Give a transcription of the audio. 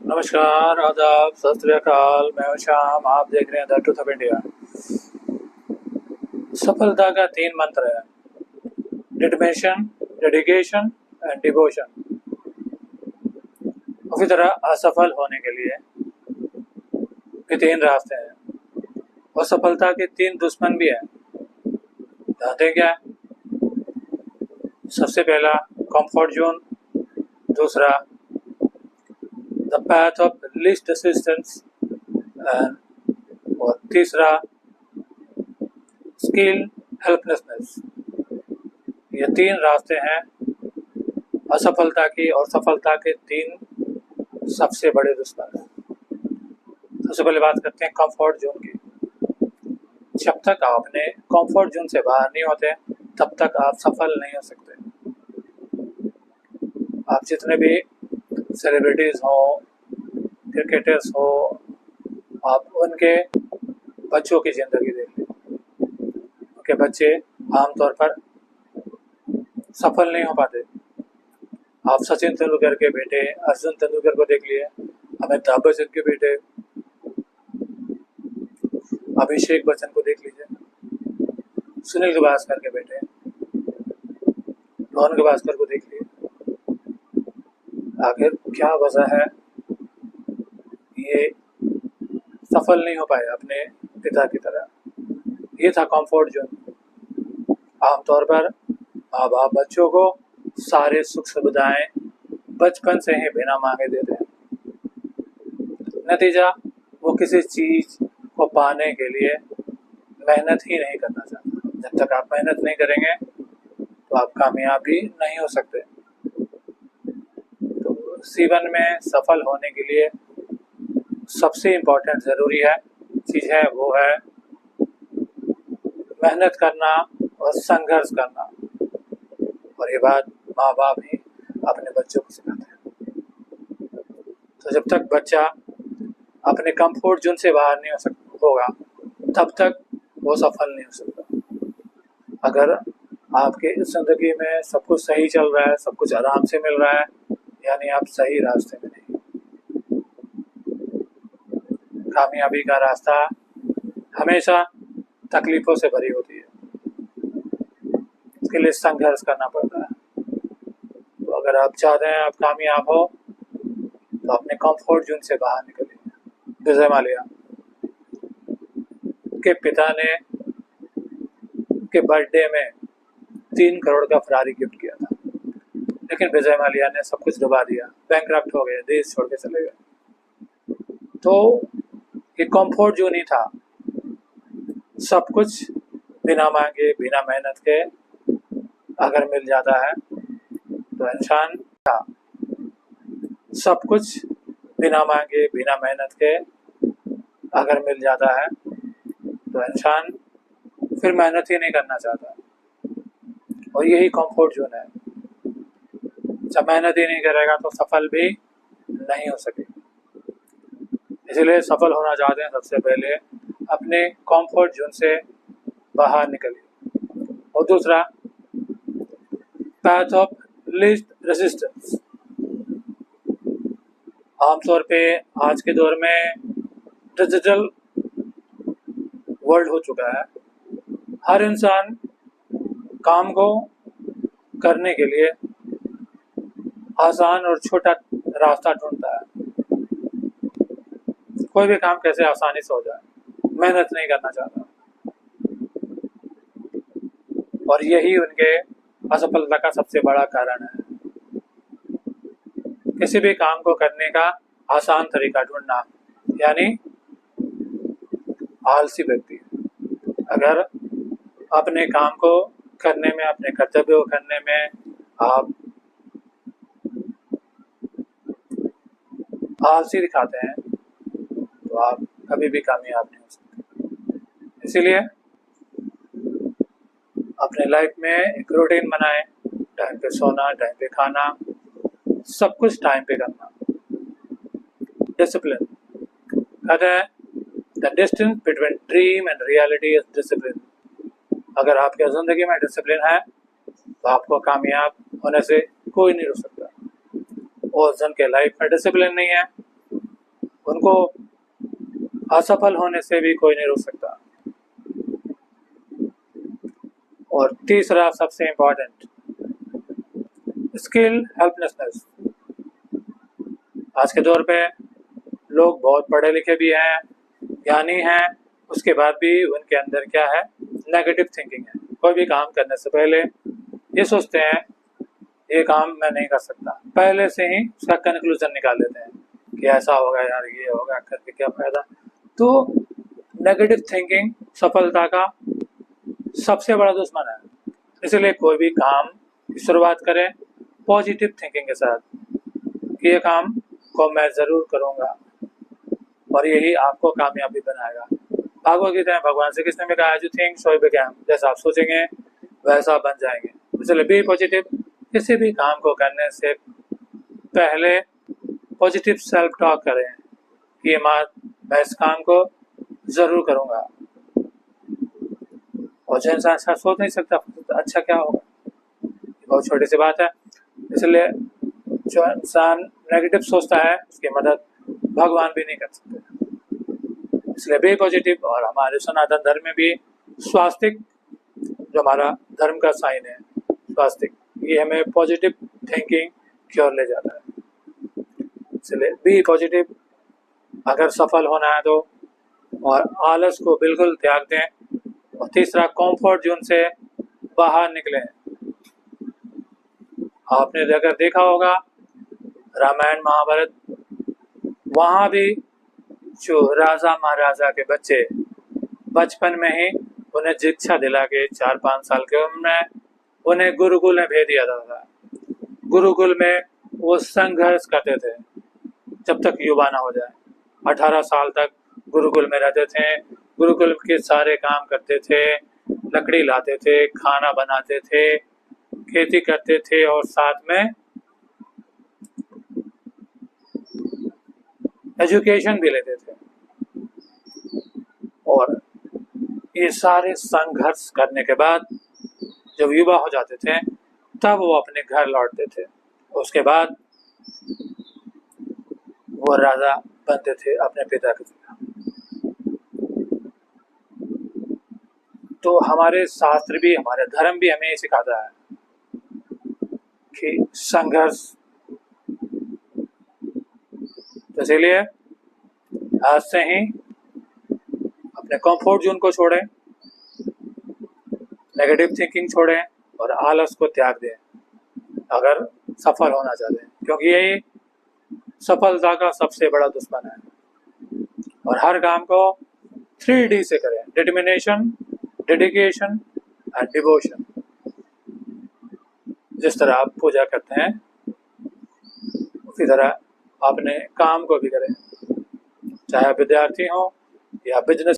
नमस्कार, आदाब, सत श्री अकाल। मैं हूं श्याम। आप देख रहे हैं द ट्रूथ ऑफ इंडिया। सफलता का 3 मंत्र है: डिटरमिनेशन, डेडिकेशन एंड डिवोशन। उसी तरह असफल होने के लिए भी 3 रास्ते हैं और सफलता के 3 दुश्मन भी हैं। जानते हैं क्या है? सबसे पहला कंफर्ट जोन, दूसरा the path of least resistance और तीसरा स्किल हेल्पलेसनेस। ये 3 रास्ते हैं असफलता की और सफलता के 3 सबसे बड़े दुश्मन हैं। सबसे पहले बात करते हैं कंफर्ट जोन की। जब तक आप अपने कंफर्ट जोन से बाहर नहीं होते तब तक आप सफल नहीं हो सकते। आप जितने भी सेलिब्रिटीज हो, क्रिकेटर्स हो, आप उनके बच्चों की जिंदगी देख लें। उनके बच्चे आमतौर पर सफल नहीं हो पाते। आप सचिन तेंदुलकर के बेटे अर्जुन तेंदुलकर को देख लिए, अमिताभ बच्चन के बेटे अभिषेक बच्चन को देख लीजिए, सुनील गावस्कर के बेटे रोहन गावस्कर को देख लीजिए। आखिर क्या वजह है ये सफल नहीं हो पाए अपने पिता की तरह? ये था कंफर्ट जोन। आमतौर पर माँ बाप बच्चों को सारे सुख सुविधाएं बचपन से ही बिना मांगे देते हैं। नतीजा, वो किसी चीज को पाने के लिए मेहनत ही नहीं करना चाहता। जब तक आप मेहनत नहीं करेंगे तो आप कामयाब भी नहीं हो सकते। तो जीवन में सफल होने के लिए सबसे इम्पोर्टेंट जरूरी है चीज है वो है मेहनत करना और संघर्ष करना। और ये बात माँ बाप ही अपने बच्चों को सिखाते हैं। तो जब तक बच्चा अपने कंफर्ट जोन से बाहर नहीं होगा तब तक वो सफल नहीं हो सकता। अगर आपके इस जिंदगी में सब कुछ सही चल रहा है, सब कुछ आराम से मिल रहा है, यानी आप सही रास्ते में नहीं। कामयाबी का रास्ता हमेशा तकलीफों से भरी होती है। इसके लिए संघर्ष करना पड़ता है। तो अगर आप चाहते हैं आप कामयाब हो तो अपने कंफर्ट जोन से बाहर निकलिए। विजय माल्या के पिता ने के बर्थडे में 3 करोड़ का फरारी गिफ्ट किया था, लेकिन विजय माल्या ने सब कुछ डुबा दिया, बैंकक्रप्ट हो गए, देश छोड़ के चले गए। तो ये कंफर्ट जोन ही था। सब कुछ बिना मांगे बिना मेहनत के अगर मिल जाता है तो इंसान था। सब कुछ बिना मांगे बिना मेहनत के अगर मिल जाता है तो इंसान फिर मेहनत ही नहीं करना चाहता। और यही कंफर्ट जोन है। जब मेहनत ही नहीं करेगा तो सफल भी नहीं हो सकेगा। इसलिए सफल होना चाहते हैं सबसे पहले अपने कंफर्ट जोन से बाहर निकलिए। और दूसरा पैथ ऑफ लीस्ट रेजिस्टेंस। आमतौर पे आज के दौर में डिजिटल वर्ल्ड हो चुका है। हर इंसान काम को करने के लिए आसान और छोटा रास्ता ढूंढता है। कोई भी काम कैसे आसानी से हो जाए, मेहनत नहीं करना चाहता। और यही उनके असफलता का सबसे बड़ा कारण है। किसी भी काम को करने का आसान तरीका ढूंढना, यानी आलसी व्यक्ति। अगर अपने काम को करने में, अपने कर्तव्य को करने में आप आलसी दिखाते हैं तो आप कभी भी कामयाब नहीं हो सकते। इसीलिए अपने लाइफ में एक रूटीन बनाएं। टाइम पे सोना, टाइम पे खाना, सब कुछ टाइम पे करना। डिसिप्लिन कहते हैं the distance between dream and reality is discipline. अगर आपके जिंदगी में डिसिप्लिन है तो आपको कामयाब होने से कोई नहीं रोक सकता। और जिनके लाइफ में डिसिप्लिन नहीं है उनको असफल होने से भी कोई नहीं रोक सकता। और तीसरा सबसे इम्पोर्टेंट, स्किल हेल्पलेसनेस। आज के दौर पे लोग बहुत पढ़े लिखे भी हैं, ज्ञानी हैं, उसके बाद भी उनके अंदर क्या है, नेगेटिव थिंकिंग है। कोई भी काम करने से पहले ये सोचते हैं ये काम मैं नहीं कर सकता, पहले से ही उसका कंक्लूजन निकाल लेते हैं कि ऐसा होगा यार, ये होगा, करके क्या फायदा। तो नेगेटिव थिंकिंग सफलता का सबसे बड़ा दुश्मन है। इसलिए कोई भी काम की शुरुआत करें पॉजिटिव थिंकिंग के साथ कि ये काम को मैं जरूर करूंगा और यही आपको कामयाबी बनाएगा। भगवद गीता में भगवान श्री कृष्ण ने कहा है, जो थिंक सो बिकम, जैसा आप सोचेंगे वैसा बन जाएंगे। इसलिए बी पॉजिटिव। किसी भी काम को करने से पहले पॉजिटिव सेल्फ टॉक करें कि ये मैं इस काम को जरूर करूंगा। और जो इंसान ऐसा सोच नहीं सकता तो अच्छा क्या होगा, बहुत छोटी सी बात है। इसलिए जो इंसान नेगेटिव सोचता है उसकी मदद भगवान भी नहीं कर सकते। इसलिए बी पॉजिटिव। और हमारे सनातन धर्म में भी स्वास्तिक, जो हमारा धर्म का साइन है स्वास्तिक, ये हमें पॉजिटिव थिंकिंग की ओर ले जाता है। इसलिए बी पॉजिटिव। अगर सफल होना है तो, और आलस को बिल्कुल त्याग दें। और तीसरा, कंफर्ट जोन से बाहर निकलें। आपने अगर देखा होगा रामायण महाभारत, वहां भी जो राजा महाराजा के बच्चे बचपन में ही उन्हें शिक्षा दिला के 4-5 साल के उम्र में उन्हें गुरुकुल में भेज दिया जाता था। गुरुकुल में वो संघर्ष करते थे जब तक युवा ना हो जाए। 18 साल तक गुरुकुल में रहते थे, गुरुकुल के सारे काम करते थे, लकड़ी लाते थे, खाना बनाते थे, खेती करते थे और साथ में एजुकेशन भी लेते थे। और ये सारे संघर्ष करने के बाद जब युवा हो जाते थे तब वो अपने घर लौटते थे। उसके बाद वो राजा बनते थे अपने पिता की तरह। तो हमारे शास्त्र भी, हमारे धर्म भी हमें सिखाता है कि संघर्ष। तो इसलिए आज से ही अपने कंफर्ट जोन को छोड़ें, नेगेटिव थिंकिंग छोड़ें और आलस को त्याग दें अगर सफल होना चाहते हैं, क्योंकि यही सफलता का सबसे बड़ा दुश्मन है। और हर काम को 3D से करें, डिटर्मिनेशन, डेडिकेशन एंड डिवोशन। जिस तरह आप पूजा करते हैं उसी तरह अपने काम को भी करें, चाहे आप विद्यार्थी हो या बिजनेस